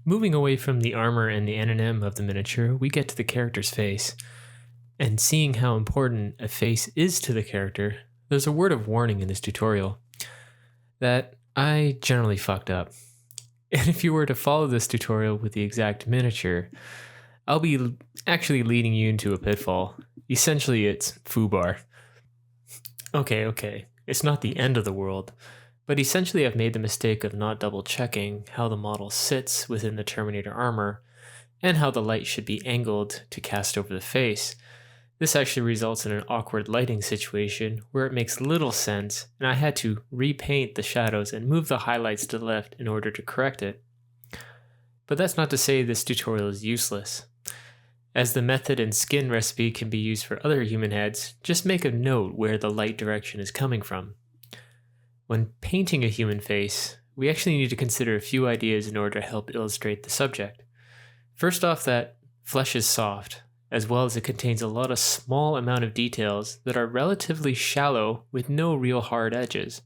Moving away from the armor and the N&M of the miniature, we get to the character's face. And seeing how important a face is to the character, there's a word of warning in this tutorial that I generally fucked up. And if you were to follow this tutorial with the exact miniature, I'll be actually leading you into a pitfall. Essentially, it's foobar. Okay, it's not the end of the world, but essentially I've made the mistake of not double checking how the model sits within the Terminator armor and how the light should be angled to cast over the face. This actually results in an awkward lighting situation where it makes little sense, and I had to repaint the shadows and move the highlights to the left in order to correct it. But that's not to say this tutorial is useless. As the method and skin recipe can be used for other human heads, just make a note where the light direction is coming from. When painting a human face, we actually need to consider a few ideas in order to help illustrate the subject. First off, that flesh is soft, as well as it contains a lot of small amount of details that are relatively shallow with no real hard edges.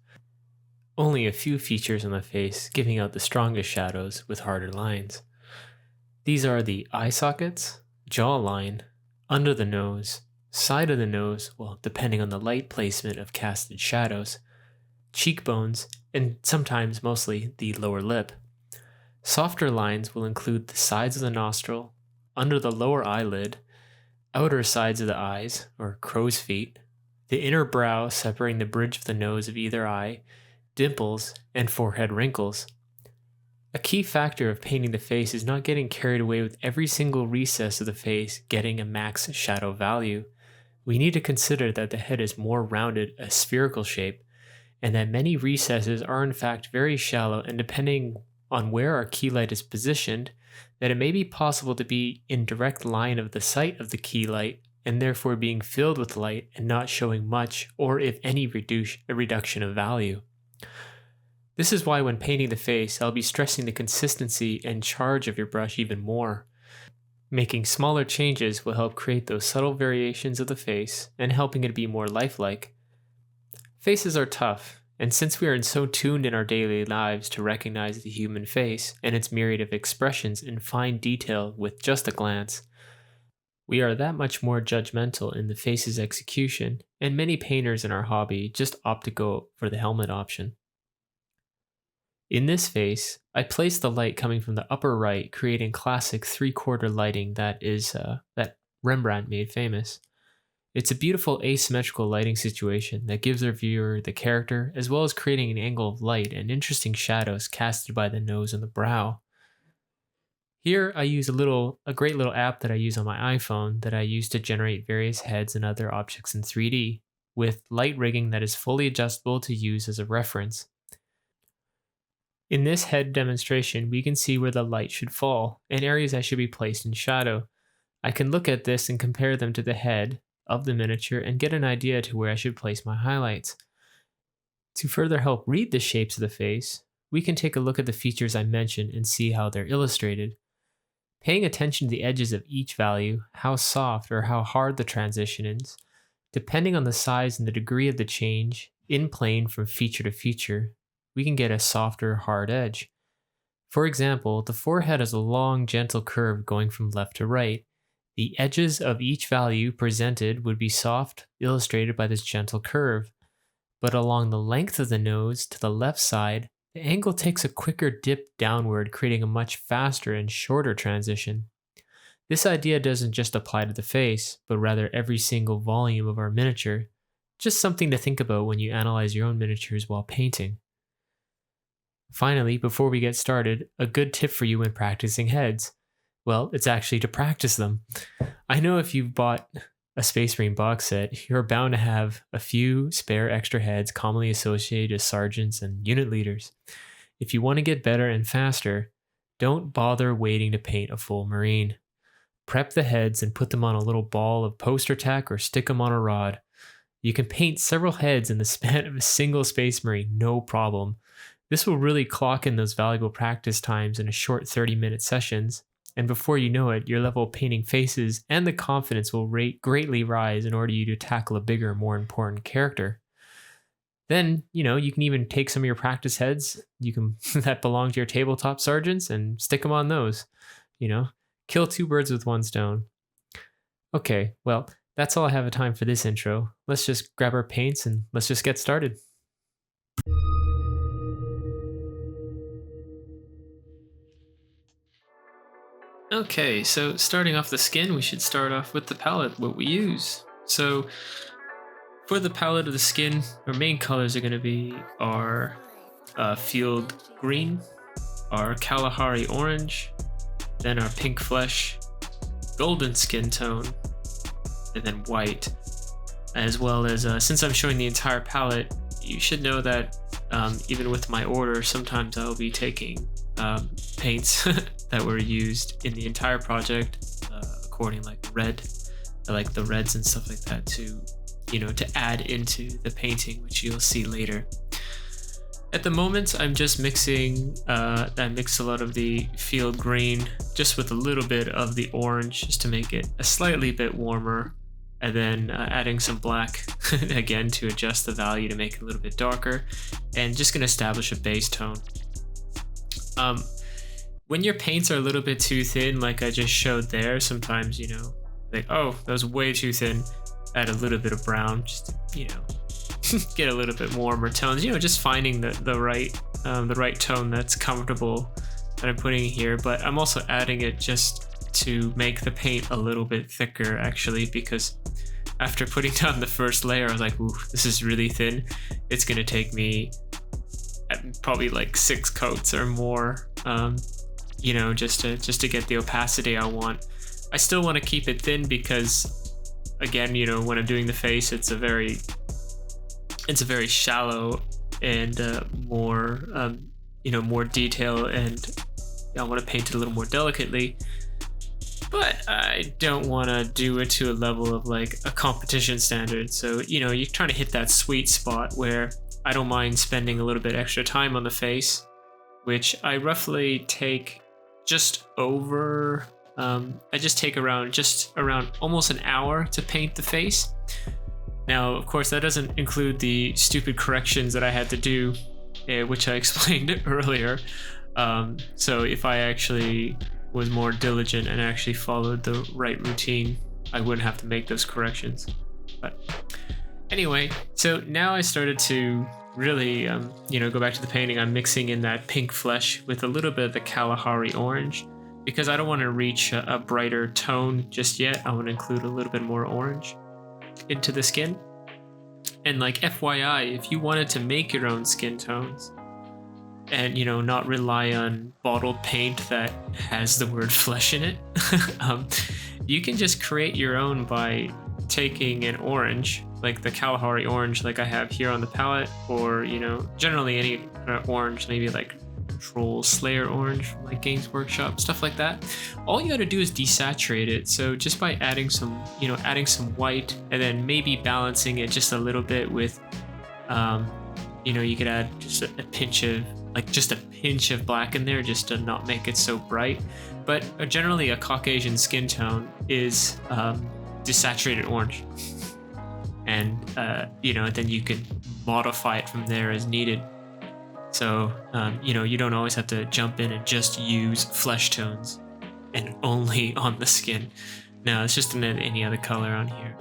Only a few features on the face giving out the strongest shadows with harder lines. These are the eye sockets, jawline, under the nose, side of the nose, well, depending on the light placement of casted shadows, cheekbones, and sometimes mostly the lower lip. Softer lines will include the sides of the nostril, under the lower eyelid, outer sides of the eyes, or crow's feet, the inner brow separating the bridge of the nose of either eye, dimples, and forehead wrinkles. A key factor of painting the face is not getting carried away with every single recess of the face getting a max shadow value. We need to consider that the head is more rounded, a spherical shape, and that many recesses are in fact very shallow, and depending on where our key light is positioned, that it may be possible to be in direct line of the sight of the key light and therefore being filled with light and not showing much or if any reduction of value. This is why when painting the face, I'll be stressing the consistency and charge of your brush even more. Making smaller changes will help create those subtle variations of the face and helping it be more lifelike. Faces are tough, and since we are so tuned in our daily lives to recognize the human face and its myriad of expressions in fine detail with just a glance, we are that much more judgmental in the face's execution, and many painters in our hobby just opt to go for the helmet option. In this face, I placed the light coming from the upper right, creating classic 3/4 lighting that Rembrandt made famous. It's a beautiful asymmetrical lighting situation that gives our viewer the character, as well as creating an angle of light and interesting shadows casted by the nose and the brow. Here I use a great little app that I use on my iPhone that I use to generate various heads and other objects in 3D, with light rigging that is fully adjustable to use as a reference. In this head demonstration, we can see where the light should fall and areas that should be placed in shadow. I can look at this and compare them to the head of the miniature and get an idea to where I should place my highlights. To further help read the shapes of the face, we can take a look at the features I mentioned and see how they're illustrated. Paying attention to the edges of each value, how soft or how hard the transition is, depending on the size and the degree of the change in plane from feature to feature, we can get a softer, hard edge. For example, the forehead has a long, gentle curve going from left to right. The edges of each value presented would be soft, illustrated by this gentle curve, but along the length of the nose to the left side, the angle takes a quicker dip downward, creating a much faster and shorter transition. This idea doesn't just apply to the face, but rather every single volume of our miniature, just something to think about when you analyze your own miniatures while painting. Finally, before we get started, a good tip for you when practicing heads. Well, it's actually to practice them. I know if you've bought a Space Marine box set, you're bound to have a few spare extra heads commonly associated with sergeants and unit leaders. If you want to get better and faster, don't bother waiting to paint a full Marine. Prep the heads and put them on a little ball of poster tack or stick them on a rod. You can paint several heads in the span of a single Space Marine, no problem. This will really clock in those valuable practice times in a short 30-minute sessions, and before you know it, your level of painting faces and the confidence will greatly rise in order you to tackle a bigger, more important character. Then, you can even take some of your practice heads you can that belong to your tabletop sergeants and stick them on those. You know, kill two birds with one stone. Okay, well, that's all I have time for this intro. Let's just grab our paints and let's just get started. Okay, so starting off the skin, we should start off with the palette, what we use. So for the palette of the skin, our main colors are going to be our field green, our Kalahari orange, then our pink flesh, golden skin tone, and then white. As well as, since I'm showing the entire palette, you should know that even with my order, sometimes I'll be taking paints that were used in the entire project, according like red, like the reds and stuff like that, to add into the painting, which you'll see later. At the moment, I'm just mixing, I mix a lot of the field green just with a little bit of the orange just to make it a slightly bit warmer, and then adding some black again to adjust the value to make it a little bit darker, and just going to establish a base tone. When your paints are a little bit too thin, like I just showed there, sometimes, like, oh, that was way too thin, add a little bit of brown, just get a little bit warmer tones, just finding the right tone that's comfortable that I'm putting here. But I'm also adding it just to make the paint a little bit thicker, actually, because after putting down the first layer, I was like, ooh, this is really thin. It's gonna take me probably like 6 coats or more, just to get the opacity I want. I still want to keep it thin because, again, when I'm doing the face, it's a very shallow and more detail, and I want to paint it a little more delicately. But I don't want to do it to a level of like a competition standard. So, you're trying to hit that sweet spot where I don't mind spending a little bit extra time on the face, which I roughly take just over, I just take around almost an hour to paint the face. Now, of course, that doesn't include the stupid corrections that I had to do, which I explained earlier. So if I actually was more diligent and actually followed the right routine, I wouldn't have to make those corrections. But anyway, so now I started to really, go back to the painting. I'm mixing in that pink flesh with a little bit of the Kalahari orange, because I don't want to reach a brighter tone just yet. I want to include a little bit more orange into the skin. And like FYI, if you wanted to make your own skin tones and not rely on bottled paint that has the word flesh in it, you can just create your own by taking an orange, like the Kalahari orange like I have here on the palette, or generally any kind of orange, maybe like Troll Slayer orange from like Games Workshop, stuff like that. All you got to do is desaturate it. So just by adding some white, and then maybe balancing it just a little bit with you could add just a pinch of black in there, just to not make it so bright. But generally a Caucasian skin tone is desaturated orange, and then you can modify it from there as needed. So you don't always have to jump in and just use flesh tones and only on the skin. No, it's just any other color on here.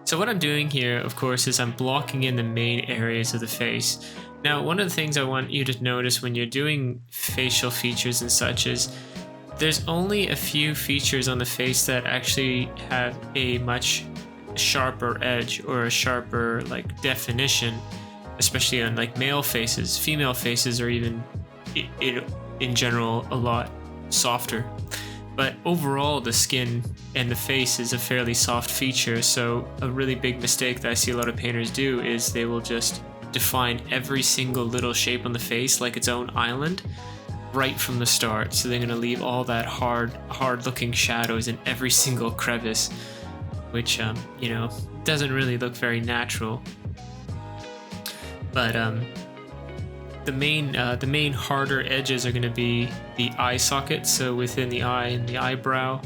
So what I'm doing here, of course, is I'm blocking in the main areas of the face. Now, one of the things I want you to notice when you're doing facial features and such is there's only a few features on the face that actually have a much sharper edge or a sharper like definition, especially on like male faces. Female faces are even in general a lot softer. But overall, the skin and the face is a fairly soft feature. So a really big mistake that I see a lot of painters do is they will just define every single little shape on the face like its own island right from the start. So they're going to leave all that hard looking shadows in every single crevice, which doesn't really look very natural. But the main harder edges are going to be the eye socket, so within the eye and the eyebrow.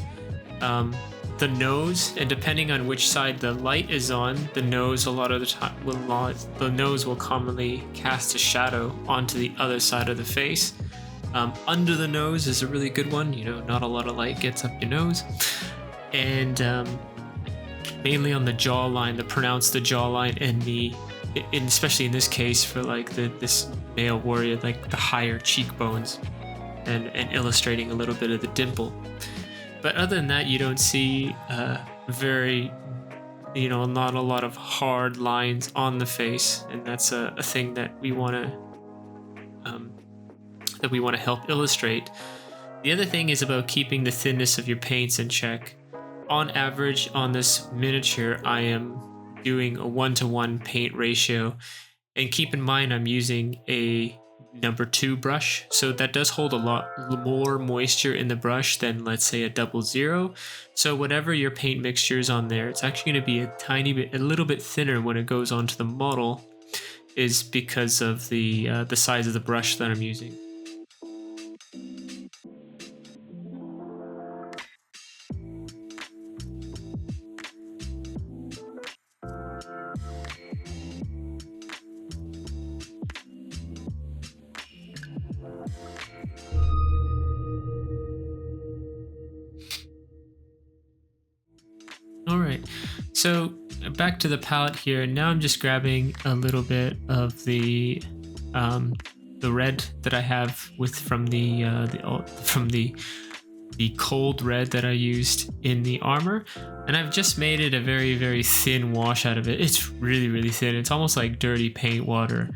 the nose, and depending on which side the light is on, the nose a lot of the time the nose will commonly cast a shadow onto the other side of the face. Under the nose is a really good one. You know, not a lot of light gets up your nose, and mainly on the jawline, the jawline, and especially in this case for like this male warrior, like the higher cheekbones, and illustrating a little bit of the dimple. But other than that, you don't see not a lot of hard lines on the face, and that's a thing that we want to help illustrate. The other thing is about keeping the thinness of your paints in check. On average, on this miniature, I am doing a 1-to-1 paint ratio, and keep in mind I'm using a number 2 brush, so that does hold a lot more moisture in the brush than, let's say, a 00. So whatever your paint mixture is on there, it's actually going to be a little bit thinner when it goes onto the model, is because of the size of the brush that I'm using. Alright, so back to the palette here. Now I'm just grabbing a little bit of the red that I have from the cold red that I used in the armor, and I've just made it a very, very thin wash out of it. It's really, really thin. It's almost like dirty paint water.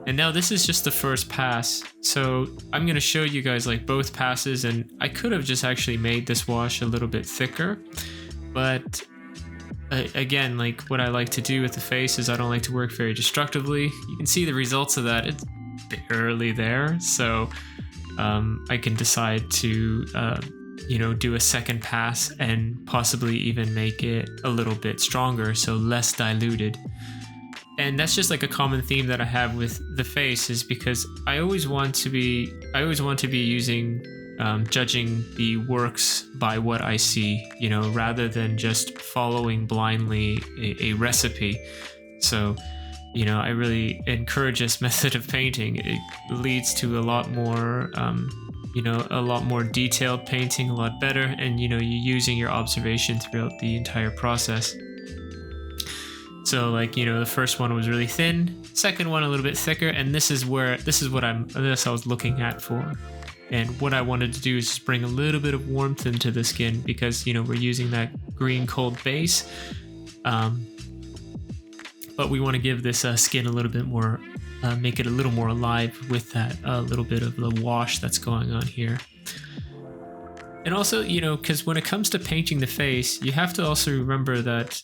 And now this is just the first pass, so I'm going to show you guys like both passes, and I could have just actually made this wash a little bit thicker, but again, like what I like to do with the face is I don't like to work very destructively. You can see the results of that. It's barely there, so I can decide to do a second pass and possibly even make it a little bit stronger, so less diluted. And that's just like a common theme that I have with the face, is because I always want to be using judging the works by what I see, rather than just following blindly a recipe. So, I really encourage this method of painting. It leads to a lot more, a lot more detailed painting, a lot better, and you're using your observation throughout the entire process. So, like, the first one was really thin, second one a little bit thicker, and this is what I was looking at for. And what I wanted to do is just bring a little bit of warmth into the skin, because, we're using that green cold base. But we want to give this skin a little bit more, make it a little more alive with that little bit of the wash that's going on here. And also, because when it comes to painting the face, you have to also remember that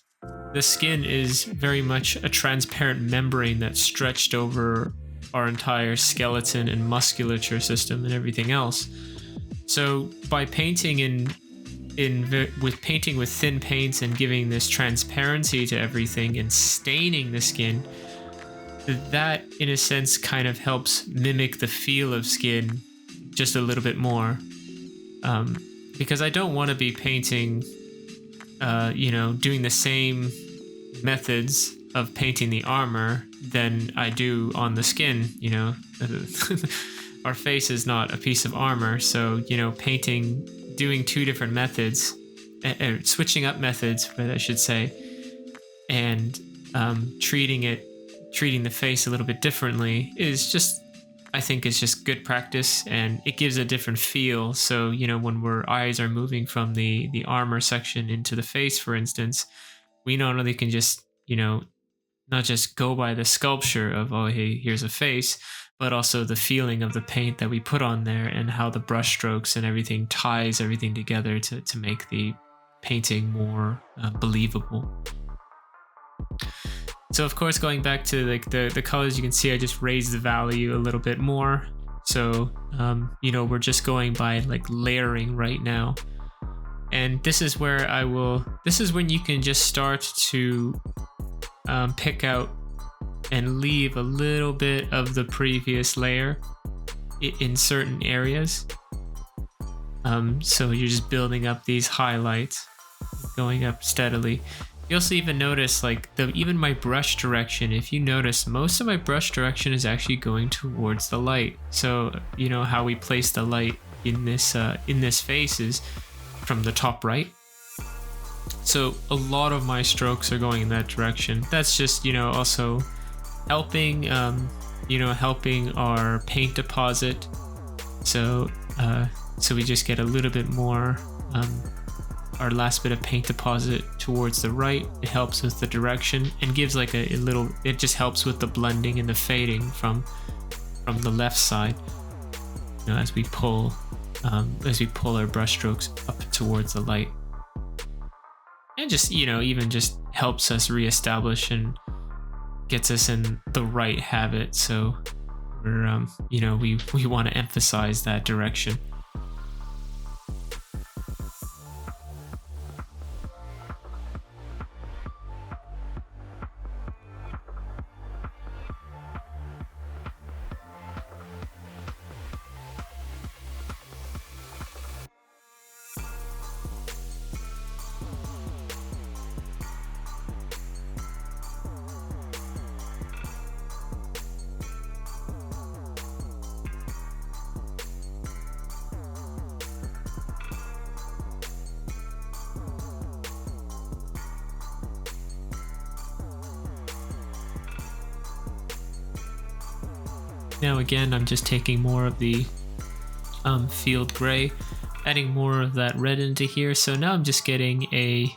the skin is very much a transparent membrane that's stretched over our entire skeleton and musculature system and everything else. So by painting with thin paints and giving this transparency to everything and staining the skin, that in a sense kind of helps mimic the feel of skin just a little bit more. Because I don't want to be painting, doing the same methods of painting the armor than I do on the skin. Our face is not a piece of armor, so doing two different methods, switching up methods, I should say, and treating the face a little bit differently I think is just good practice, and it gives a different feel. So when our eyes are moving from the armor section into the face, for instance, we not only can just not just go by the sculpture of, oh, hey, here's a face, but also the feeling of the paint that we put on there and how the brush strokes and everything ties everything together to make the painting more believable. So of course, going back to like the colors, you can see I just raised the value a little bit more. So, we're just going by like layering right now. And this is when you can just start to pick out and leave a little bit of the previous layer in certain areas. So you're just building up these highlights. going up steadily. You also even notice like even my brush direction, if you notice, most of my brush direction is actually going towards the light. So you know how we place the light in this face is from the top right. So a lot of my strokes are going in that direction. That's just, you know, also helping, helping our paint deposit. So we just get a little bit more, our last bit of paint deposit towards the right. It helps with the direction and gives like a little, it just helps with the blending and the fading from the left side, you know, as we pull our brush strokes up towards the light. And just, you know, even just helps us reestablish and gets us in the right habit. So we're, you know, we want to emphasize that direction. Now again, I'm just taking more of the field gray, adding more of that red into here. So now I'm just getting a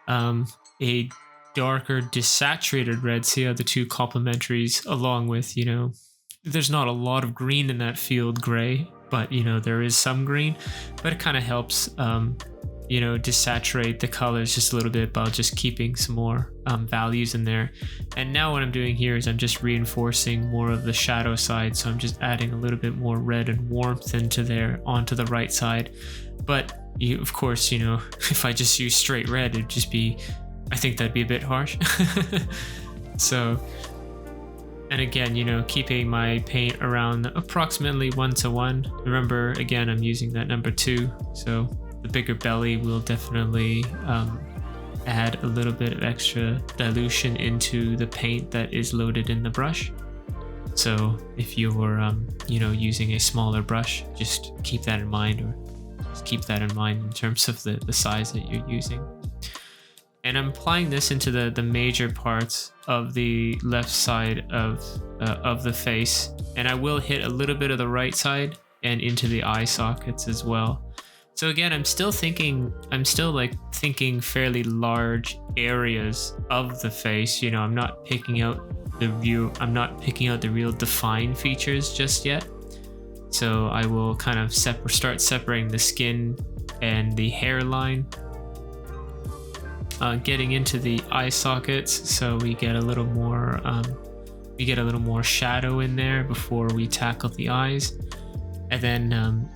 darker desaturated red. See how the two complementaries, along with, you know, there's not a lot of green in that field gray, but you know, there is some green, but it kind of helps you know, desaturate the colors just a little bit by just keeping some more values in there. And now what I'm doing here is I'm just reinforcing more of the shadow side. So I'm just adding a little bit more red and warmth into there onto the right side. But you, of course, you know, if I just use straight red, it'd just be, I think that'd be a bit harsh. So, and again, you know, keeping my paint around approximately 1:1. Remember, again, I'm using that number 2. So the bigger belly will definitely add a little bit of extra dilution into the paint that is loaded in the brush. So if you were, you know, using a smaller brush, just keep that in mind, or just keep that in mind in terms of the size that you're using. And I'm applying this into the major parts of the left side of the face, and I will hit a little bit of the right side and into the eye sockets as well. So again, I'm still thinking fairly large areas of the face. You know, I'm not picking out the real defined features just yet. So I will kind of start separating the skin and the hairline, getting into the eye sockets, so we get a little more shadow in there before we tackle the eyes, and then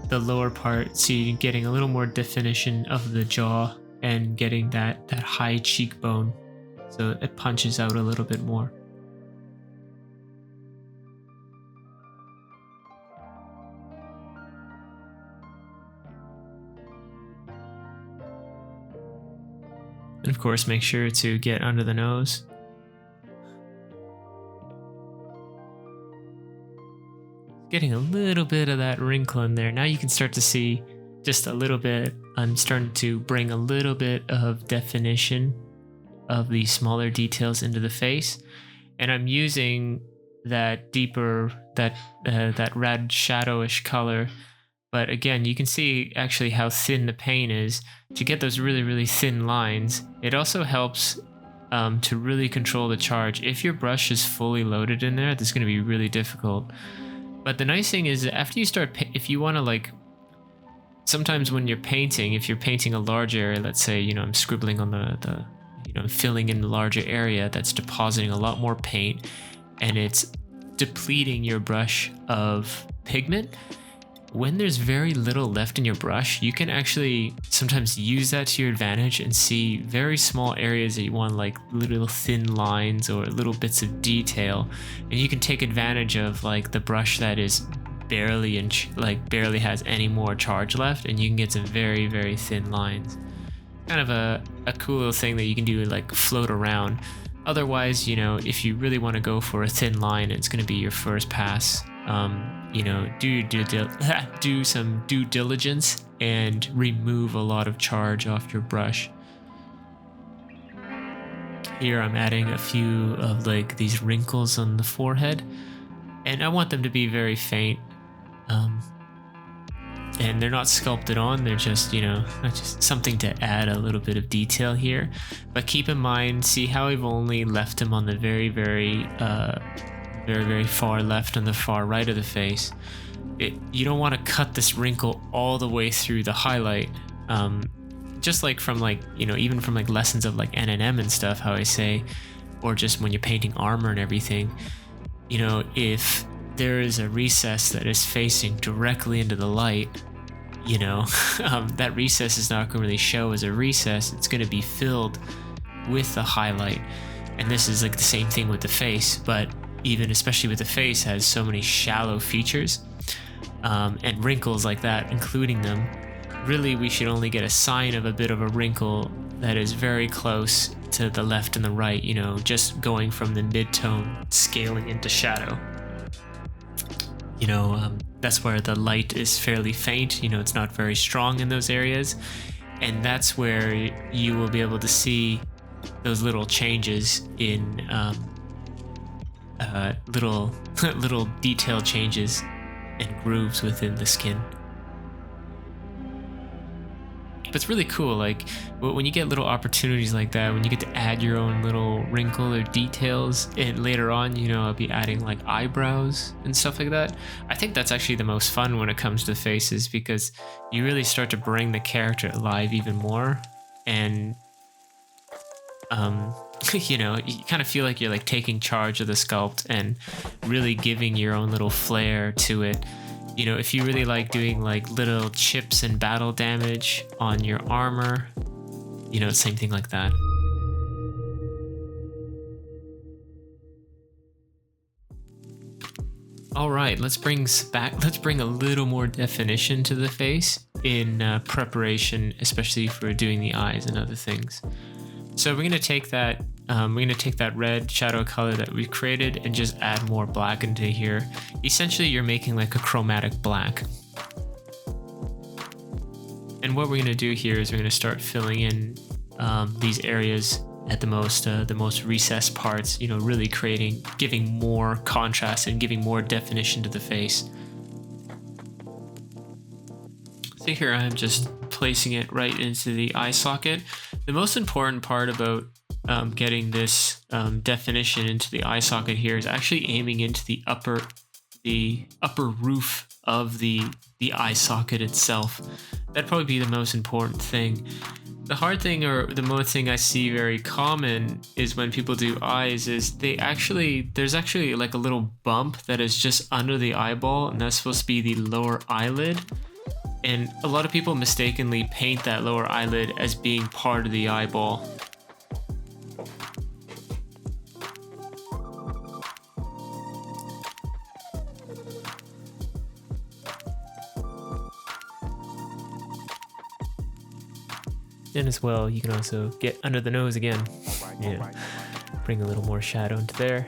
the lower part, so you're getting a little more definition of the jaw and getting that high cheekbone, so it punches out a little bit more. And of course, make sure to get under the nose. Getting a little bit of that wrinkle in there. Now you can start to see just a little bit. I'm starting to bring a little bit of definition of the smaller details into the face. And I'm using that deeper, that red shadowish color. But again, you can see actually how thin the paint is. To get those really, really thin lines, it also helps to really control the charge. If your brush is fully loaded in there, this is going to be really difficult. But the nice thing is, after you start, if you want to, like, sometimes when you're painting, if you're painting a large area, let's say, you know, I'm scribbling on the you know, filling in the larger area, that's depositing a lot more paint, and it's depleting your brush of pigment. When there's very little left in your brush, you can actually sometimes use that to your advantage and see very small areas that you want, like little thin lines or little bits of detail, and you can take advantage of like the brush that is barely has any more charge left, and you can get some very, very thin lines. kind of a cool little thing that you can do, like float around. Otherwise, you know, if you really want to go for a thin line, it's going to be your first pass. You know, do some due diligence and remove a lot of charge off your brush. Here I'm adding a few of like these wrinkles on the forehead, and I want them to be very faint. And they're not sculpted on, they're just, you know, just something to add a little bit of detail here. But keep in mind, see how I've only left them on the very, very far left and the far right of the face. You don't want to cut this wrinkle all the way through the highlight. Just like from like, you know, even from like lessons of like NNM and stuff, how I say, or just when you're painting armor and everything, you know, if there is a recess that is facing directly into the light, you know, that recess is not going to really show as a recess. It's going to be filled with the highlight. And this is like the same thing with the face, but even especially with the face has so many shallow features and wrinkles like that, including them. Really, we should only get a sign of a bit of a wrinkle that is very close to the left and the right, you know, just going from the mid-tone scaling into shadow. You know, that's where the light is fairly faint, you know, it's not very strong in those areas. And that's where you will be able to see those little changes in little detail changes and grooves within the skin. But it's really cool, like when you get little opportunities like that, when you get to add your own little wrinkle or details, and later on, you know, I'll be adding like eyebrows and stuff like that. I think that's actually the most fun when it comes to faces, because you really start to bring the character alive even more. And you know, you kind of feel like you're like taking charge of the sculpt and really giving your own little flair to it. You know, if you really like doing like little chips and battle damage on your armor, you know, same thing like that. All right, let's bring a little more definition to the face in preparation, especially for doing the eyes and other things. So we're gonna take that red shadow color that we created and just add more black into here. Essentially, you're making like a chromatic black. And what we're gonna do here is we're gonna start filling in these areas at the most recessed parts. You know, really giving more contrast and giving more definition to the face. So here I'm just placing it right into the eye socket. The most important part about getting this definition into the eye socket here is actually aiming into the upper roof of the eye socket itself. That'd probably be the most important thing. The hard thing, or the most thing I see very common, is when people do eyes is there's actually like a little bump that is just under the eyeball, and that's supposed to be the lower eyelid. And a lot of people mistakenly paint that lower eyelid as being part of the eyeball. And as well, you can also get under the nose again. Yeah, bring a little more shadow into there.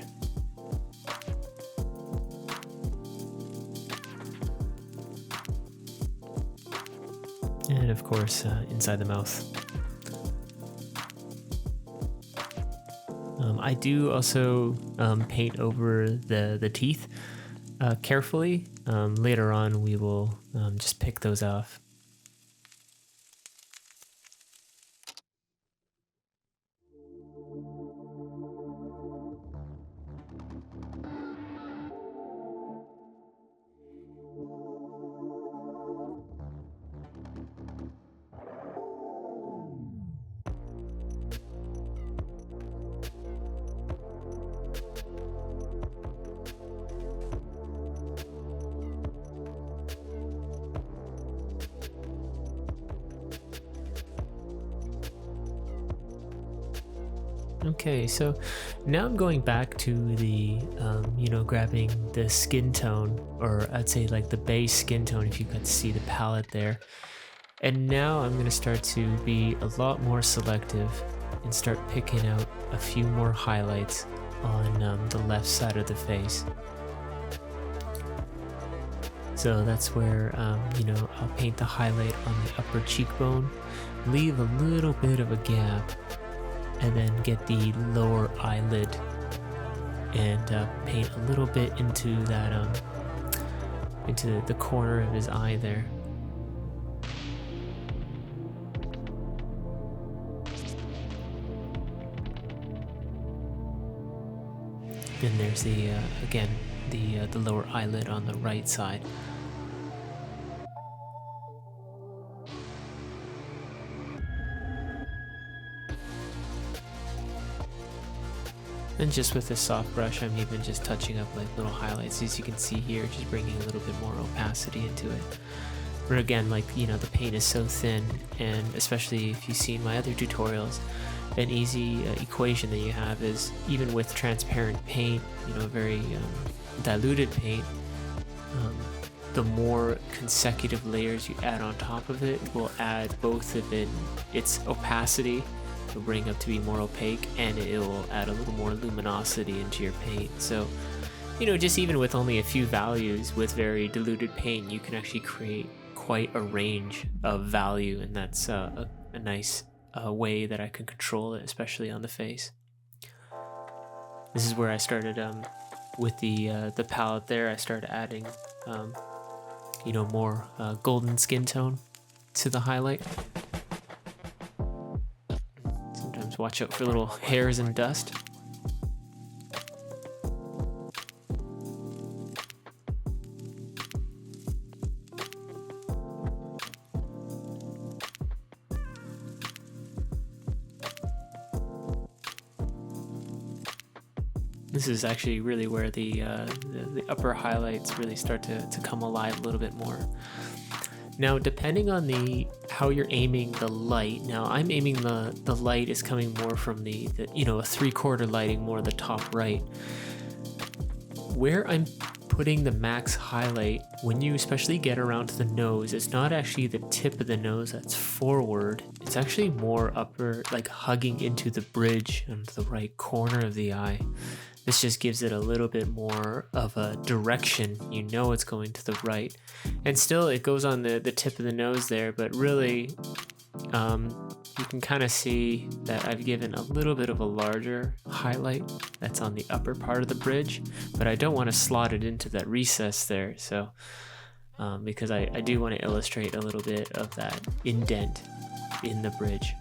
And of course, inside the mouth. I do also paint over the teeth carefully. Later on, we will just pick those off. Okay, so now I'm going back to the, grabbing the skin tone, or I'd say like the base skin tone, if you could see the palette there. And now I'm going to start to be a lot more selective and start picking out a few more highlights on the left side of the face. So that's where, I'll paint the highlight on the upper cheekbone, leave a little bit of a gap, and then get the lower eyelid and paint a little bit into that, into the corner of his eye there. Then there's the, again, the lower eyelid on the right side. And just with a soft brush, I'm even just touching up like little highlights, as you can see here, just bringing a little bit more opacity into it. But again, like, the paint is so thin, and especially if you've seen my other tutorials, an easy equation that you have is, even with transparent paint, very diluted paint, the more consecutive layers you add on top of it will add both of its opacity, will bring up to be more opaque, and it will add a little more luminosity into your paint. So, just even with only a few values with very diluted paint, you can actually create quite a range of value, and that's a nice way that I can control it, especially on the face. This is where I started with the palette there. I started adding more golden skin tone to the highlight. Sometimes watch out for little hairs and dust. This is actually really where the upper highlights really start to come alive a little bit more. Now, depending on how you're aiming the light, now I'm aiming the light is coming more from the a 3/4 lighting, more the top right. Where I'm putting the max highlight, when you especially get around to the nose, it's not actually the tip of the nose that's forward, it's actually more upper, like hugging into the bridge and the right corner of the eye. This just gives it a little bit more of a direction. It's going to the right. And still it goes on the tip of the nose there, but really you can kind of see that I've given a little bit of a larger highlight that's on the upper part of the bridge, but I don't want to slot it into that recess there. So because I do want to illustrate a little bit of that indent in the bridge.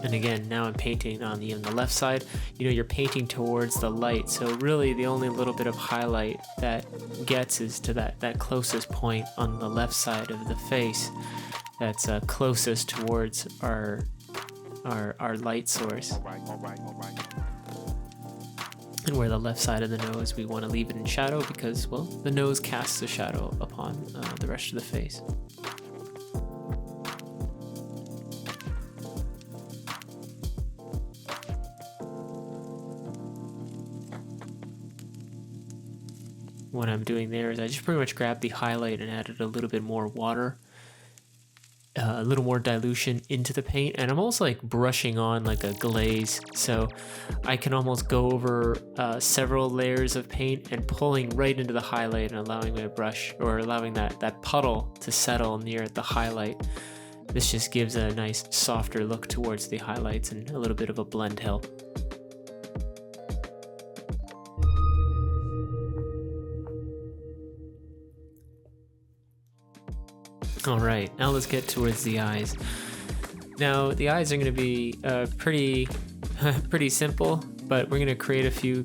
And again, now I'm painting on the left side. You're painting towards the light, so really the only little bit of highlight that gets is to that closest point on the left side of the face that's closest towards our light source. And where the left side of the nose, we want to leave it in shadow because, well, the nose casts a shadow upon the rest of the face. What I'm doing there is I just pretty much grabbed the highlight and added a little bit more water, a little more dilution into the paint, and I'm almost like brushing on like a glaze, so I can almost go over several layers of paint and pulling right into the highlight and allowing my brush, or allowing that puddle to settle near the highlight. This just gives a nice softer look towards the highlights and a little bit of a blend help. All right, now let's get towards the eyes. Now the eyes are going to be pretty simple, but we're going to create a few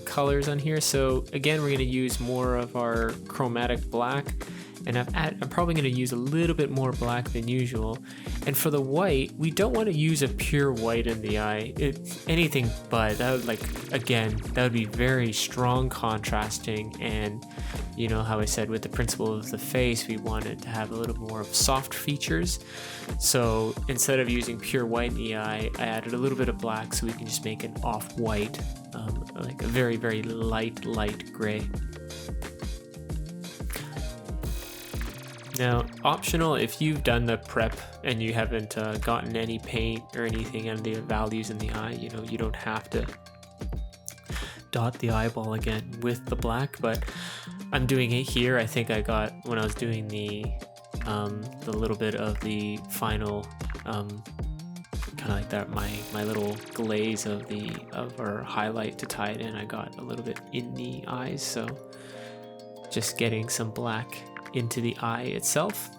colors on here. So again, we're going to use more of our chromatic black, and I'm probably going to use a little bit more black than usual. And for the white, we don't want to use a pure white in the eye. Anything but. That would be very strong contrasting, and how I said with the principle of the face, we wanted to have a little more of soft features. So instead of using pure white in the eye, I added a little bit of black so we can just make an off-white, like a very, very light gray. Now, optional, if you've done the prep and you haven't gotten any paint or anything on the values in the eye, you know, you don't have to dot the eyeball again with the black, but I'm doing it here. I think I got, when I was doing the little bit of the final, kind of like that, my little glaze of our highlight to tie it in, I got a little bit in the eyes, so just getting some black into the eye itself.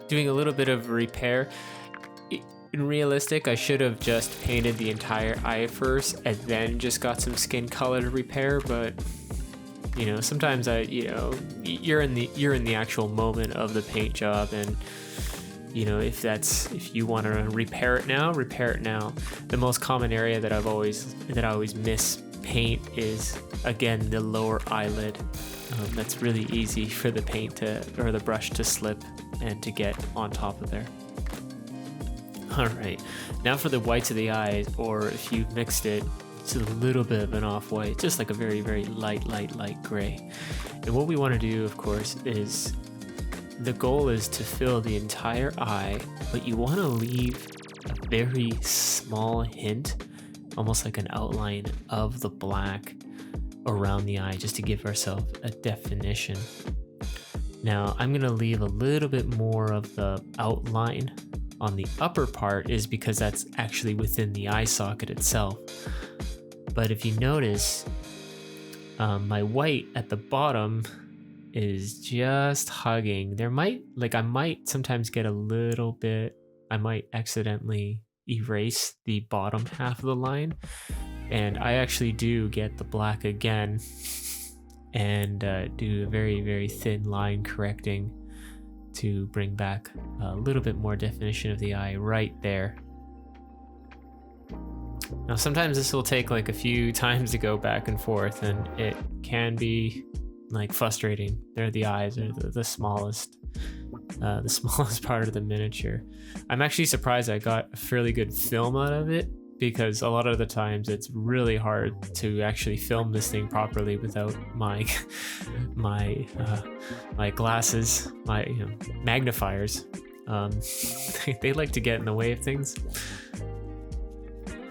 Doing a little bit of repair. In realistic, I should have just painted the entire eye first and then just got some skin color to repair, but you know, sometimes you're in the actual moment of the paint job, and you know, if you want to repair it now. The most common area that I always miss paint is, again, the lower eyelid. That's really easy for the paint or the brush to slip and to get on top of there. All right, now for the whites of the eyes, or if you've mixed it, it's a little bit of an off-white, just like a very, very light gray. And what we want to do, of course, is the goal is to fill the entire eye, but you want to leave a very small hint, almost like an outline of the black around the eye, just to give ourselves a definition. Now, I'm going to leave a little bit more of the outline on the upper part, is because that's actually within the eye socket itself. But if you notice, my white at the bottom is just hugging. I might sometimes get a little bit, I might accidentally erase the bottom half of the line, and I actually do get the black again and do a very, very thin line correcting to bring back a little bit more definition of the eye right there. Now, sometimes this will take like a few times to go back and forth, and it can be like frustrating. The eyes are the smallest part of the miniature. I'm actually surprised I got a fairly good film out of it, because a lot of the times it's really hard to actually film this thing properly without my glasses, my magnifiers. They like to get in the way of things.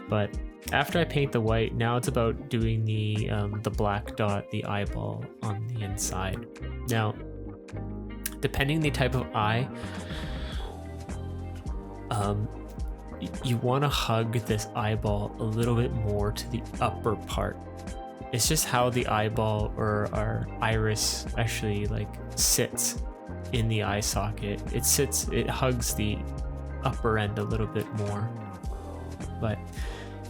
But after I paint the white, now it's about doing the black dot, the eyeball on the inside. Now, depending the type of eye, you want to hug this eyeball a little bit more to the upper part. It's just how the eyeball or our iris actually like sits in the eye socket. It hugs the upper end a little bit more. But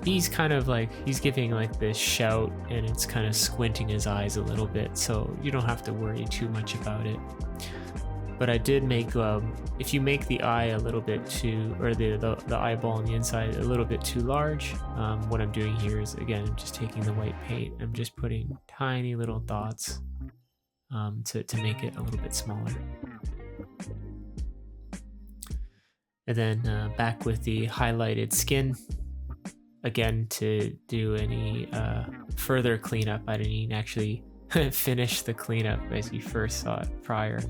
he's kind of like, he's giving like this shout, and it's kind of squinting his eyes a little bit, so you don't have to worry too much about it. But I did make, if you make the eye a little bit too, or the eyeball on the inside a little bit too large, what I'm doing here is, again, I'm just taking the white paint, I'm just putting tiny little dots to make it a little bit smaller. And then back with the highlighted skin, again, to do any further cleanup. I didn't even actually finish the cleanup as you first saw it prior.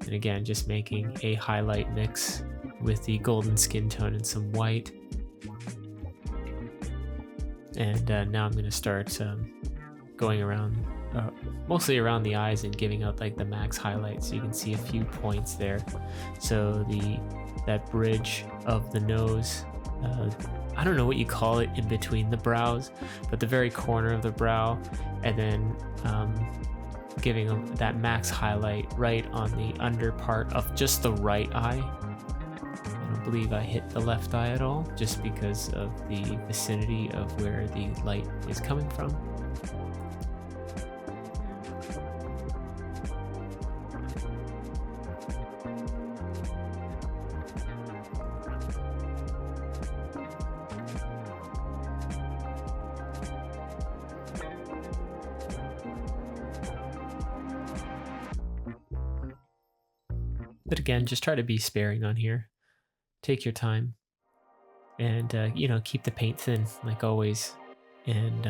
And again, just making a highlight mix with the golden skin tone and some white. And now I'm going to start going around, mostly around the eyes, and giving out like the max highlights. So you can see a few points there. So that bridge of the nose, I don't know what you call it in between the brows, but the very corner of the brow, and then giving that max highlight right on the under part of just the right eye. I don't believe I hit the left eye at all, just because of the vicinity of where the light is coming from. But again, just try to be sparing on here. Take your time, and keep the paint thin like always. And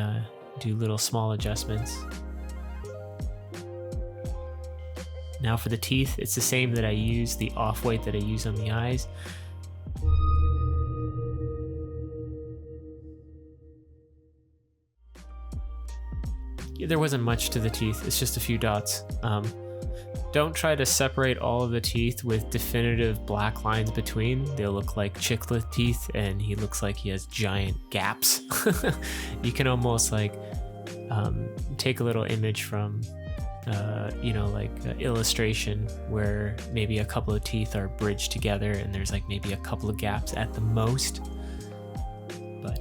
do little small adjustments. Now for the teeth, it's the same that I use, the off-white that I use on the eyes. There wasn't much to the teeth, it's just a few dots. Don't try to separate all of the teeth with definitive black lines between. They'll look like chiclet teeth, and he looks like he has giant gaps. You can almost like take a little image from illustration where maybe a couple of teeth are bridged together and there's like maybe a couple of gaps at the most. But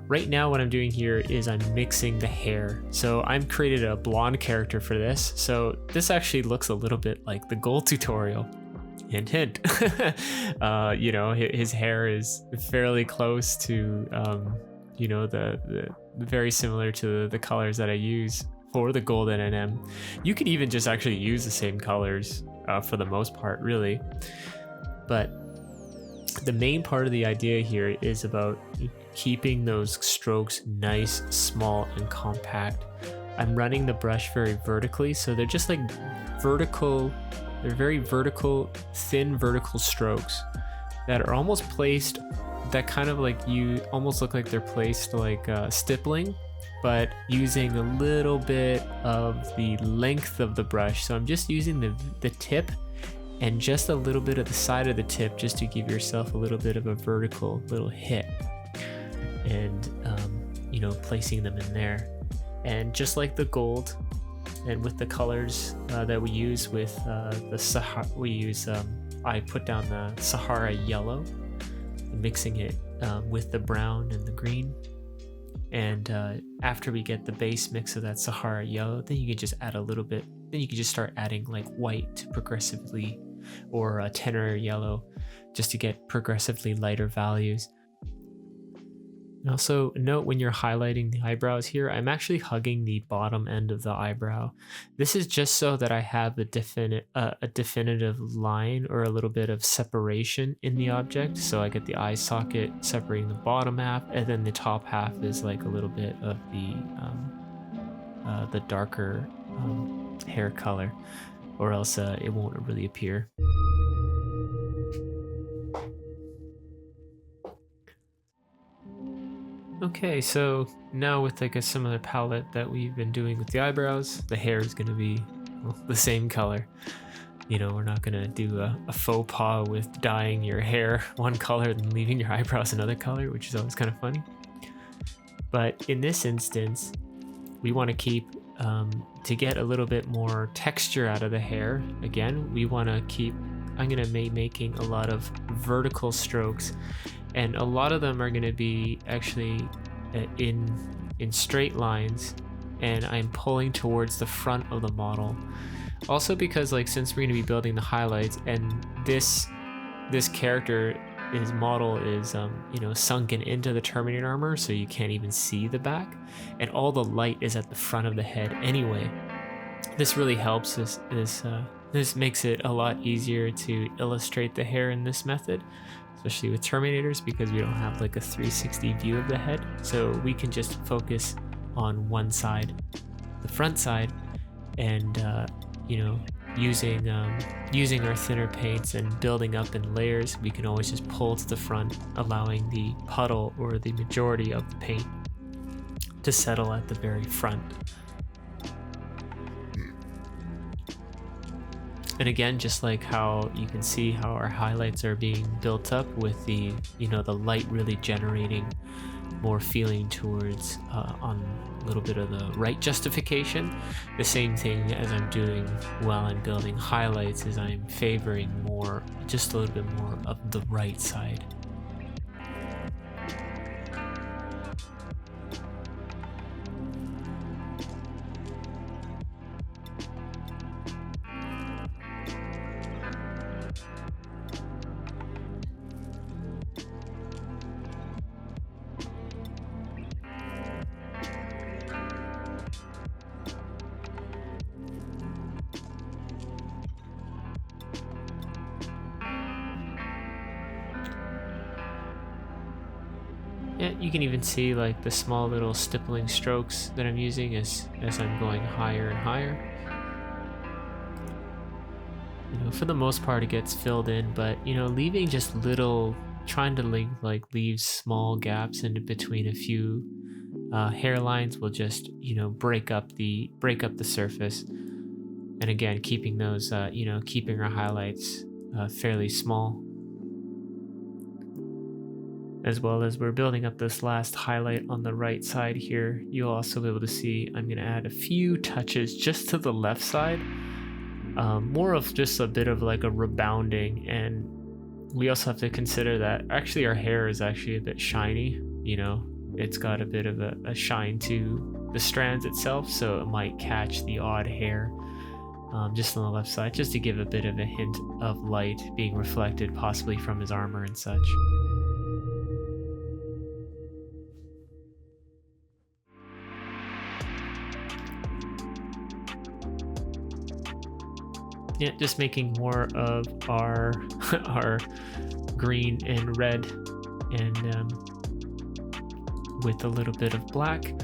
right now what I'm doing here is I'm mixing the hair. So I've created a blonde character for this. So this actually looks a little bit like the gold tutorial. Hint, hint. His hair is fairly close to, the very similar to the colors that I use for the golden NM. You could even just actually use the same colors for the most part, really. But the main part of the idea here is about keeping those strokes nice, small, and compact. I'm running the brush very vertically, so they're just like vertical, they're very vertical, thin vertical strokes that are almost placed, that kind of like you almost look like they're placed like stippling, but using a little bit of the length of the brush. So I'm just using the tip and just a little bit of the side of the tip just to give yourself a little bit of a vertical little hit, and placing them in there. And just like the gold and with the colors that we use with the Sahara, I put down the Sahara yellow, mixing it with the brown and the green. And after we get the base mix of that Sahara yellow, then you can just add a little bit. Then you can just start adding like white progressively, or a tenor yellow, just to get progressively lighter values. And also note when you're highlighting the eyebrows here, I'm actually hugging the bottom end of the eyebrow. This is just so that I have a definitive line or a little bit of separation in the object. So I get the eye socket separating the bottom half, and then the top half is like a little bit of the darker hair color, or else it won't really appear. Okay, so now with like a similar palette that we've been doing with the eyebrows, the hair is going to be the same color. We're not going to do a faux pas with dyeing your hair one color and leaving your eyebrows another color, which is always kind of funny. But in this instance, we want to keep, to get a little bit more texture out of the hair, again, we want to keep, I'm going to be making a lot of vertical strokes. And a lot of them are going to be actually in straight lines, and I'm pulling towards the front of the model. Also because since we're going to be building the highlights, and this character, his model is sunken into the Terminator armor, so you can't even see the back, and all the light is at the front of the head anyway. This really helps. This makes it a lot easier to illustrate the hair in this method, especially with Terminators, because we don't have like a 360 view of the head. So we can just focus on one side, the front side, and using our thinner paints and building up in layers, we can always just pull to the front, allowing the puddle or the majority of the paint to settle at the very front. And again, just like how you can see how our highlights are being built up with the light really generating more feeling towards on a little bit of the right justification. The same thing as I'm doing while I'm building highlights is I'm favoring more, just a little bit more of the right side. Yeah, you can even see like the small little stippling strokes that I'm using as I'm going higher and higher. For the most part it gets filled in, but leaving just little, trying to leave small gaps in between a few hairlines will just break up the surface. And again, keeping those keeping our highlights fairly small. As well as we're building up this last highlight on the right side here, you'll also be able to see I'm going to add a few touches just to the left side. More of just a bit of like a rebounding, and we also have to consider that actually our hair is actually a bit shiny. It's got a bit of a shine to the strands itself, so it might catch the odd hair just on the left side, just to give a bit of a hint of light being reflected possibly from his armor and such. Yeah, just making more of our our green and red, and with a little bit of black,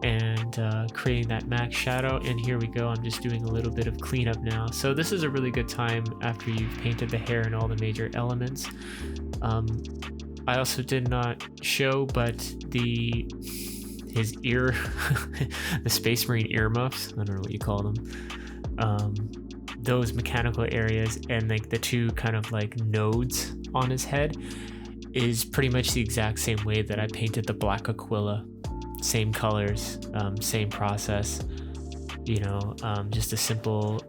and creating that max shadow. And here we go, I'm just doing a little bit of cleanup now. So this is a really good time after you've painted the hair and all the major elements. I also did not show, but his ear, the Space Marine earmuffs, I don't know what you call them, those mechanical areas, and like the two kind of like nodes on his head is pretty much the exact same way that I painted the black Aquila. Same colors, same process, just a simple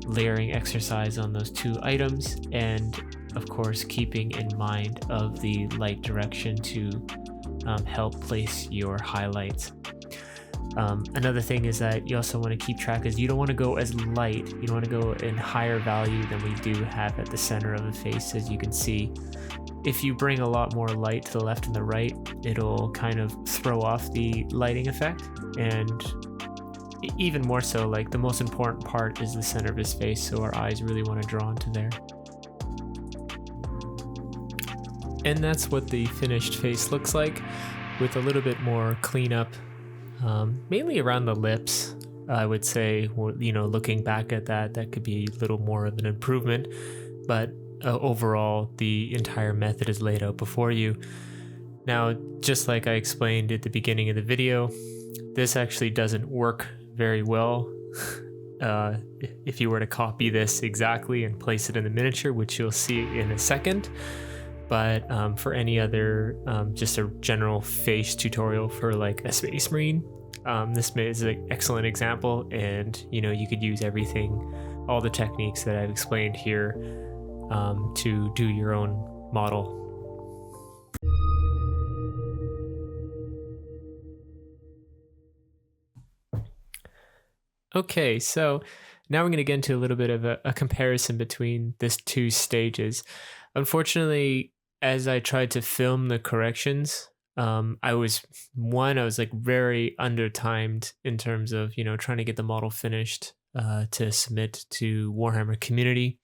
layering exercise on those two items, and of course keeping in mind of the light direction to help place your highlights. Another thing is that you also want to keep track, is you don't want to go as light, you don't want to go in higher value than we do have at the center of the face. As you can see, if you bring a lot more light to the left and the right, it'll kind of throw off the lighting effect. And even more so, like the most important part is the center of his face, so our eyes really want to draw into there. And that's what the finished face looks like, with a little bit more cleanup, mainly around the lips. I would say, looking back at that could be a little more of an improvement, but overall the entire method is laid out before you. Now, just like I explained at the beginning of the video, this actually doesn't work very well if you were to copy this exactly and place it in the miniature, which you'll see in a second. But for any other just a general face tutorial for like a Space Marine, this is an excellent example, and you could use everything, all the techniques that I've explained here to do your own model. Okay, so now we're going to get into a little bit of a comparison between these two stages. Unfortunately, as I tried to film the corrections, I was like very under-timed in terms of trying to get the model finished to submit to Warhammer community,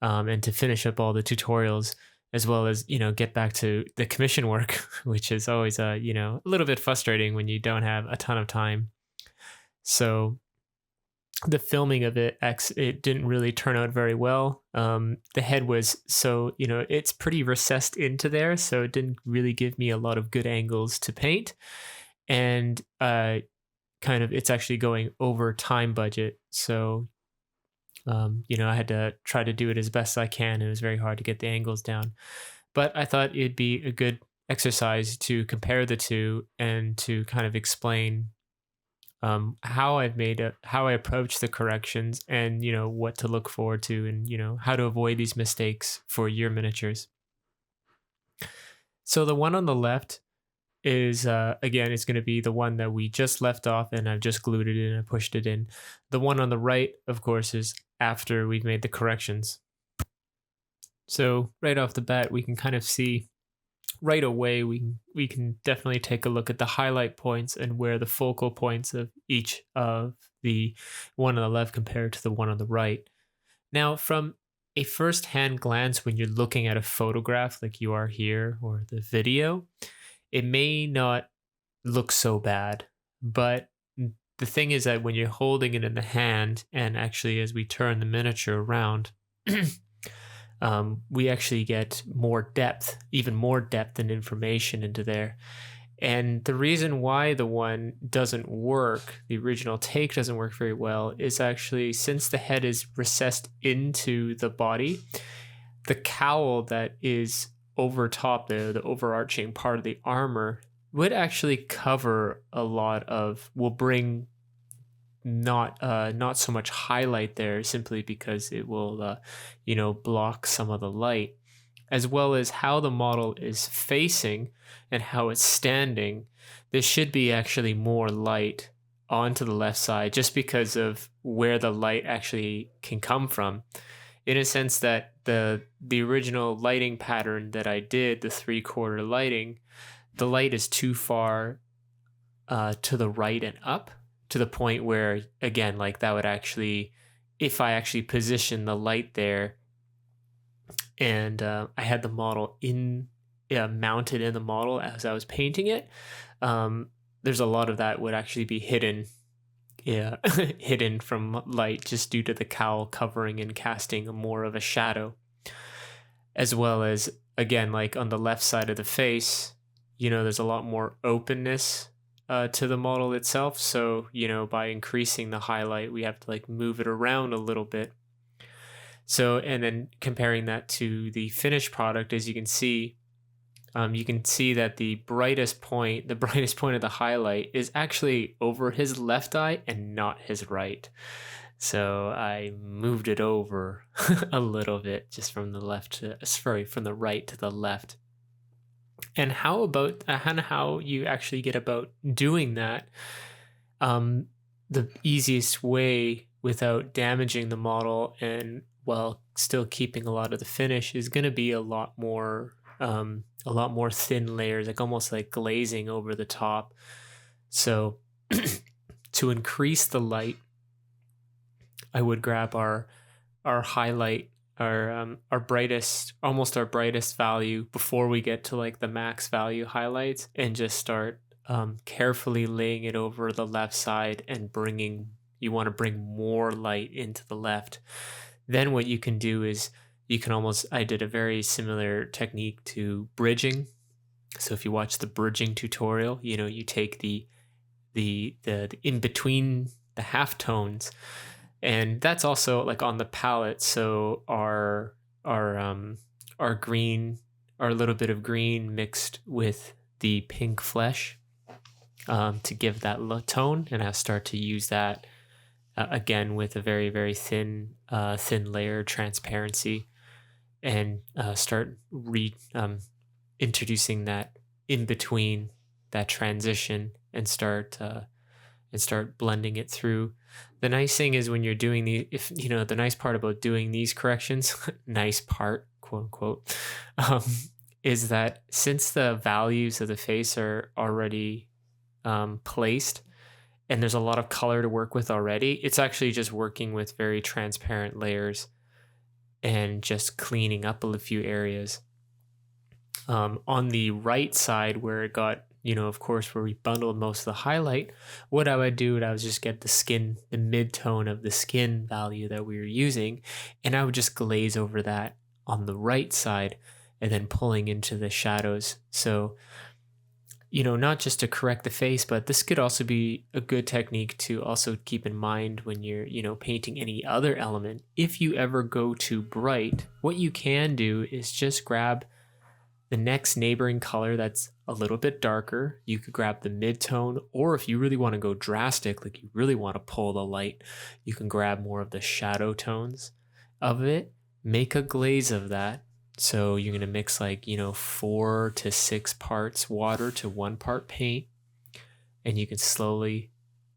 and to finish up all the tutorials, as well as get back to the commission work, which is always a little bit frustrating when you don't have a ton of time. So the filming of it didn't really turn out very well. The head was it's pretty recessed into there, so it didn't really give me a lot of good angles to paint, and it's actually going over time budget. So I had to try to do it as best I can. It was very hard to get the angles down, but I thought it'd be a good exercise to compare the two and to kind of explain how I approach the corrections, and what to look forward to, and how to avoid these mistakes for your miniatures. So the one on the left is again, it's going to be the one that we just left off, and I've just glued it in and pushed it in. The one on the right, of course, is after we've made the corrections. So right off the bat, we can kind of see right away, we can definitely take a look at the highlight points and where the focal points of each of the one on the left compared to the one on the right. Now, from a first-hand glance when you're looking at a photograph like you are here or the video, it may not look so bad. But the thing is that when you're holding it in the hand, and actually as we turn the miniature around, we actually get more depth, even more depth and information into there. And the reason why the one doesn't work, the original take doesn't work very well, is actually since the head is recessed into the body, the cowl that is over top there, the overarching part of the armor, would actually cover a lot of, will bring not so much highlight there, simply because it will block some of the light, as well as how the model is facing and how it's standing. There should be actually more light onto the left side, just because of where the light actually can come from, in a sense that the original lighting pattern that I did, the 3/4 lighting, the light is too far to the right and up, to the point where, again, like that would actually, if I actually position the light there and I had the model mounted in the model as I was painting it, there's a lot of that would actually be hidden, hidden from light, just due to the cowl covering and casting more of a shadow. As well as, again, like on the left side of the face, there's a lot more openness to the model itself. So, by increasing the highlight, we have to like move it around a little bit. So, and then comparing that to the finished product, as you can see that the brightest point of the highlight is actually over his left eye and not his right. So I moved it over a little bit, just from the from the right to the left. And how you actually get about doing that? The easiest way without damaging the model and while still keeping a lot of the finish is going to be a lot more thin layers, like almost like glazing over the top. So to increase the light, I would grab our highlight, our brightest value before we get to like the max value highlights, and just start carefully laying it over the left side and you want to bring more light into the left. Then what you can do is I did a very similar technique to bridging. So if you watch the bridging tutorial, you take the in between the half tones, and that's also like on the palette. So our green, our little bit of green mixed with the pink flesh to give that tone, and I start to use that again with a very, very thin layer transparency, and start introducing that in between, that transition, and start blending it through. The nice thing is when you're doing the nice part about doing these corrections, nice part, quote unquote, is that since the values of the face are already placed, and there's a lot of color to work with already, it's actually just working with very transparent layers and just cleaning up a few areas. On the right side, where it got, of course, where we bundled most of the highlight, what I would do, I would just get the mid-tone of the skin value that we were using, and I would just glaze over that on the right side, and then pulling into the shadows. So, not just to correct the face, but this could also be a good technique to also keep in mind when you're, painting any other element. If you ever go too bright, what you can do is just grab the next neighboring color that's a little bit darker. You could grab the mid-tone, or if you really want to go drastic, like you really want to pull the light, you can grab more of the shadow tones of it, make a glaze of that. So you're going to mix 4 to 6 parts water to 1 part paint, and you can slowly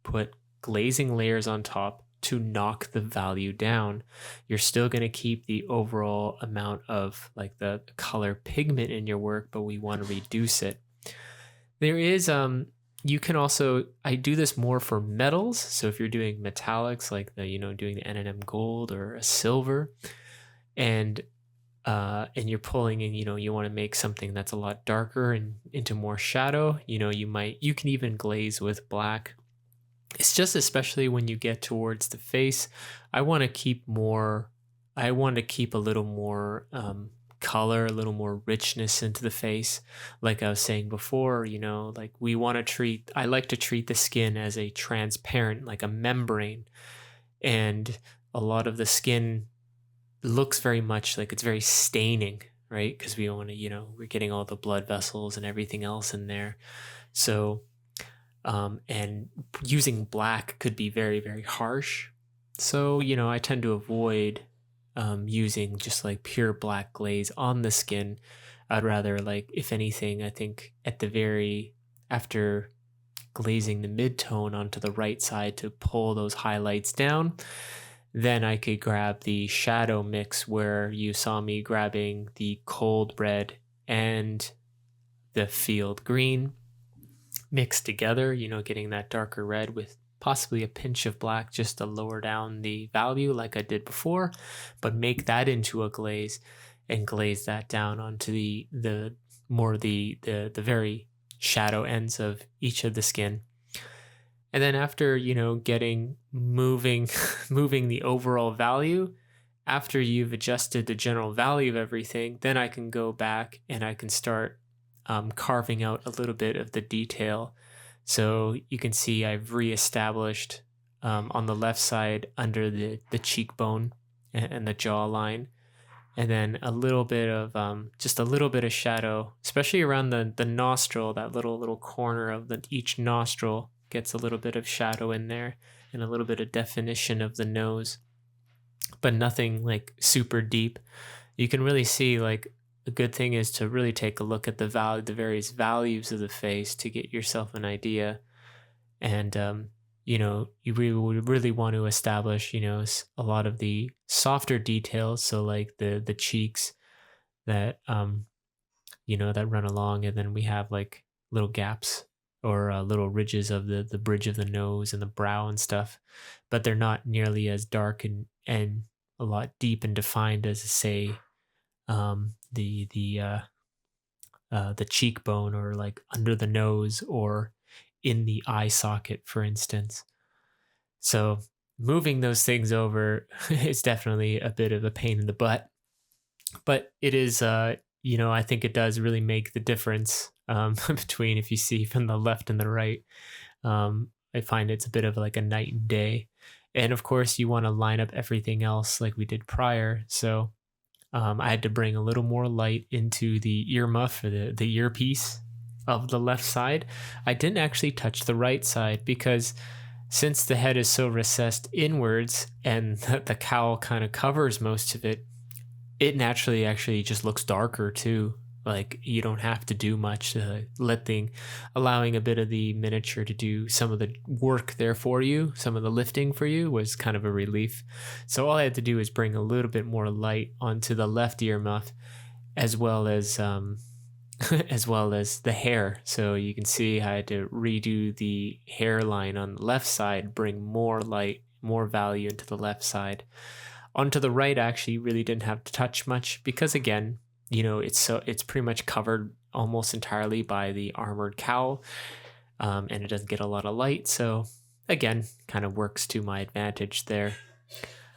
put glazing layers on top to knock the value down. You're still going to keep the overall amount of the color pigment in your work, but we want to reduce it. There is you can also, I do this more for metals. So if you're doing metallics, like doing the N&M gold or a silver, and you're pulling in, you want to make something that's a lot darker and into more shadow, you can even glaze with black. It's just, especially when you get towards the face, I want to keep a little more color, a little more richness into the face. Like I was saying before, like I like to treat the skin as a transparent, like a membrane. And a lot of the skin looks very much like it's very staining, right? Because we want to, we're getting all the blood vessels and everything else in there. So, and using black could be very, very harsh. So, I tend to avoid using just like pure black glaze on the skin. I'd rather, like, if anything, I think after glazing the mid-tone onto the right side to pull those highlights down, then I could grab the shadow mix where you saw me grabbing the cold red and the field green mixed together, getting that darker red with possibly a pinch of black just to lower down the value like I did before, but make that into a glaze and glaze that down onto the very shadow ends of each of the skin. And then after, moving the overall value, after you've adjusted the general value of everything, then I can go back and I can start carving out a little bit of the detail. So you can see I've reestablished on the left side under the cheekbone and the jawline, and then a little bit of just a little bit of shadow, especially around the nostril. That little corner of each nostril gets a little bit of shadow in there, and a little bit of definition of the nose, but nothing like super deep. You can really see, like, the good thing is to really take a look at the various values of the face to get yourself an idea. And you really want to establish, a lot of the softer details. So like the cheeks that that run along, and then we have like little gaps or little ridges of the bridge of the nose and the brow and stuff, but they're not nearly as dark and a lot deep and defined as, say, the cheekbone, or like under the nose, or in the eye socket, for instance. So moving those things over is definitely a bit of a pain in the butt, but it is, I think it does really make the difference between, if you see from the left and the right. I find it's a bit of like a night and day. And of course, you want to line up everything else like we did prior. So I had to bring a little more light into the earmuff, or the earpiece of the left side. I didn't actually touch the right side because, since the head is so recessed inwards and the cowl kind of covers most of it, it naturally actually just looks darker too. Like, you don't have to do much, allowing a bit of the miniature to do some of the work there for you. Some of the lifting for you was kind of a relief. So all I had to do is bring a little bit more light onto the left earmuff, as well as the hair. So you can see I had to redo the hairline on the left side, bring more light, more value into the left side. Onto the right, actually really didn't have to touch much because, again, it's pretty much covered almost entirely by the armored cowl, and it doesn't get a lot of light. So again, kind of works to my advantage there.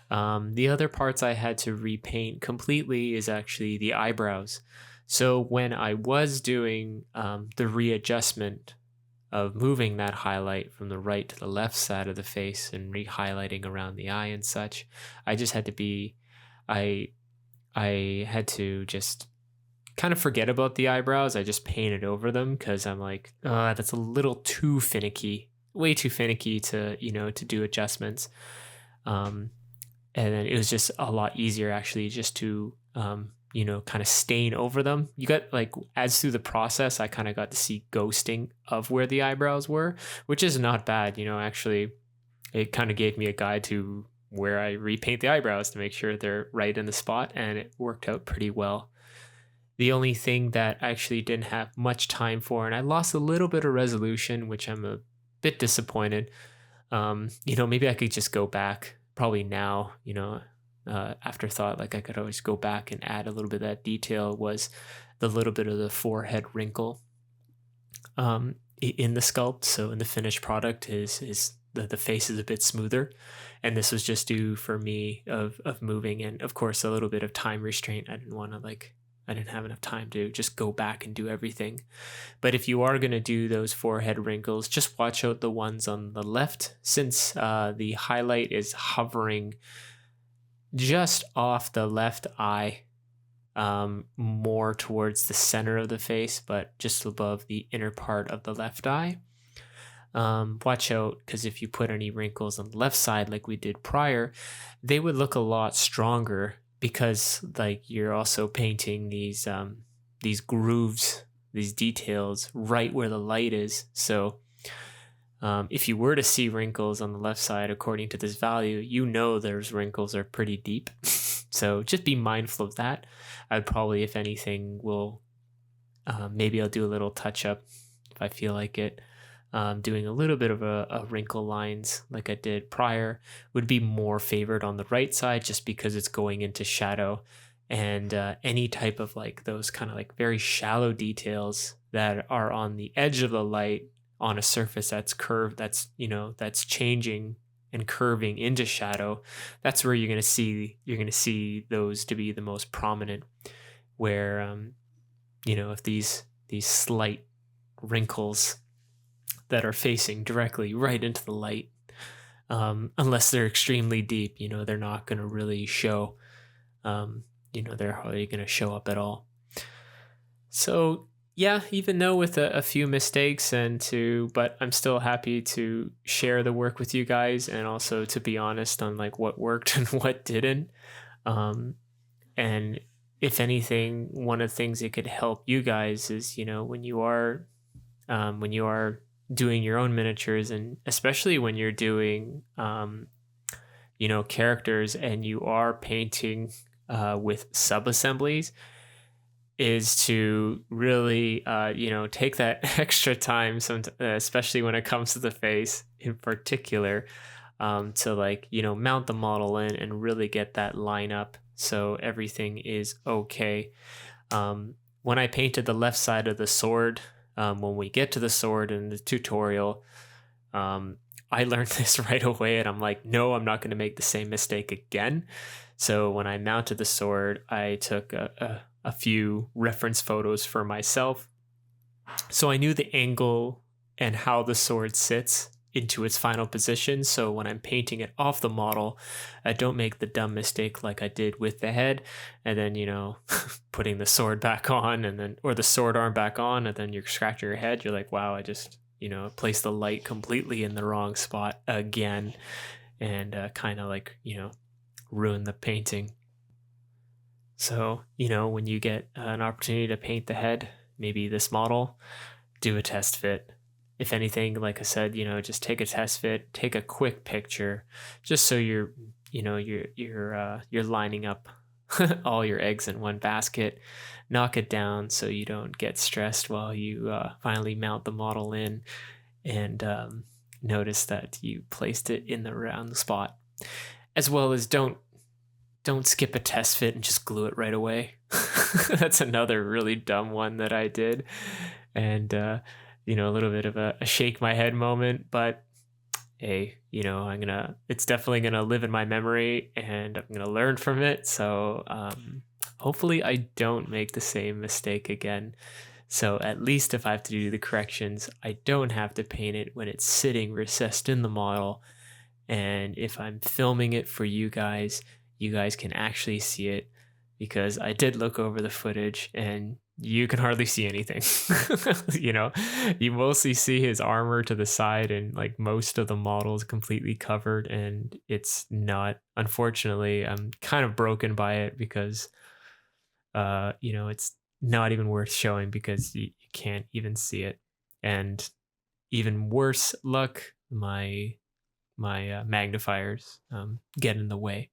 The other parts I had to repaint completely is actually the eyebrows. So when I was doing the readjustment of moving that highlight from the right to the left side of the face and re-highlighting around the eye and such, I just had to I had to just kind of forget about the eyebrows. I just painted over them because I'm like, that's a little too finicky, way too finicky to do adjustments. And then it was just a lot easier actually just to kind of stain over them. You got, like, as through the process, I kind of got to see ghosting of where the eyebrows were, which is not bad. Actually, it kind of gave me a guide to where I repaint the eyebrows to make sure they're right in the spot, and it worked out pretty well. The only thing that I actually didn't have much time for, and I lost a little bit of resolution, which I'm a bit disappointed. Maybe I could just go back probably now, afterthought, like I could always go back and add a little bit of that detail, was the little bit of the forehead wrinkle in the sculpt. So in the finished product is the face is a bit smoother, and this was just due for me of moving, and of course a little bit of time restraint. I didn't have enough time to just go back and do everything. But if you are going to do those forehead wrinkles, just watch out the ones on the left, since the highlight is hovering just off the left eye, more towards the center of the face, but just above the inner part of the left eye. Watch out, because if you put any wrinkles on the left side like we did prior, they would look a lot stronger, because like you're also painting these grooves, these details right where the light is. So if you were to see wrinkles on the left side according to this value, you know those wrinkles are pretty deep. So just be mindful of that. I'd probably, if anything, will maybe I'll do a little touch up if I feel like it. Doing a little bit of a wrinkle lines like I did prior would be more favored on the right side, just because it's going into shadow, and any type of like those kind of like very shallow details that are on the edge of the light on a surface that's curved, that's changing and curving into shadow, that's where you're going to see those to be the most prominent, where if these slight wrinkles that are facing directly right into the light, unless they're extremely deep, they're not going to really show. They're hardly going to show up at all. So yeah, even though with a few mistakes, but I'm still happy to share the work with you guys, and also to be honest on like what worked and what didn't. And if anything, one of the things that could help you guys is, when you are doing your own miniatures, and especially when you're doing characters and you are painting with sub-assemblies, is to really take that extra time, especially when it comes to the face in particular, to mount the model in and really get that line up so everything is okay. When I painted the left side of the sword, when we get to the sword in the tutorial, I learned this right away, and I'm like, no, I'm not going to make the same mistake again. So when I mounted the sword, I took a few reference photos for myself, so I knew the angle and how the sword sits into its final position. So when I'm painting it off the model, I don't make the dumb mistake like I did with the head, and then putting the sword back on, or the sword arm back on, and then you're scratching your head. You're like, wow, I just placed the light completely in the wrong spot again, and kind of ruin the painting. So when you get an opportunity to paint the head, maybe this model, do a test fit. If anything, like I said, just take a test fit, take a quick picture, just so you're lining up all your eggs in one basket. Knock it down so you don't get stressed while you finally mount the model in, and notice that you placed it in the round spot. As well as don't skip a test fit and just glue it right away. That's another really dumb one that I did, and a little bit of a shake my head moment, but hey, it's definitely gonna live in my memory, and I'm gonna learn from it. So hopefully I don't make the same mistake again. So at least if I have to do the corrections, I don't have to paint it when it's sitting recessed in the model. And if I'm filming it for you guys can actually see it, because I did look over the footage and you can hardly see anything. You mostly see his armor to the side, and like most of the model is completely covered, and it's not, unfortunately, I'm kind of broken by it, because it's not even worth showing, because you can't even see it. And even worse luck, my magnifiers get in the way.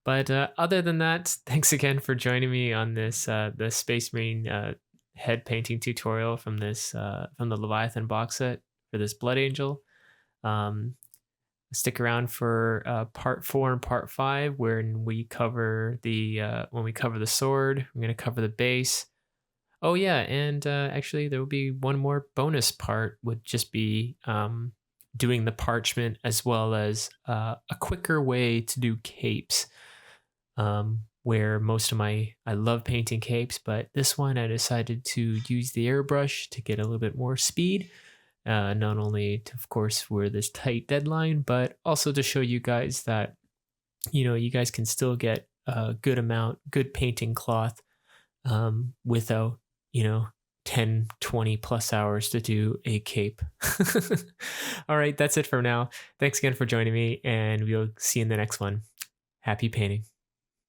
But other than that, thanks again for joining me on this the Space Marine head painting tutorial from the Leviathan box set for this Blood Angel. Stick around for part 4 and part 5, when we cover the sword. I'm going to cover the base. Oh yeah, and actually there will be one more bonus part, would just be doing the parchment, as well as a quicker way to do capes. Where I love painting capes, but this one I decided to use the airbrush to get a little bit more speed. Not only to, of course, for this tight deadline, but also to show you guys that, you guys can still get a good painting cloth without, 10, 20 plus hours to do a cape. All right, that's it for now. Thanks again for joining me, and we'll see you in the next one. Happy painting.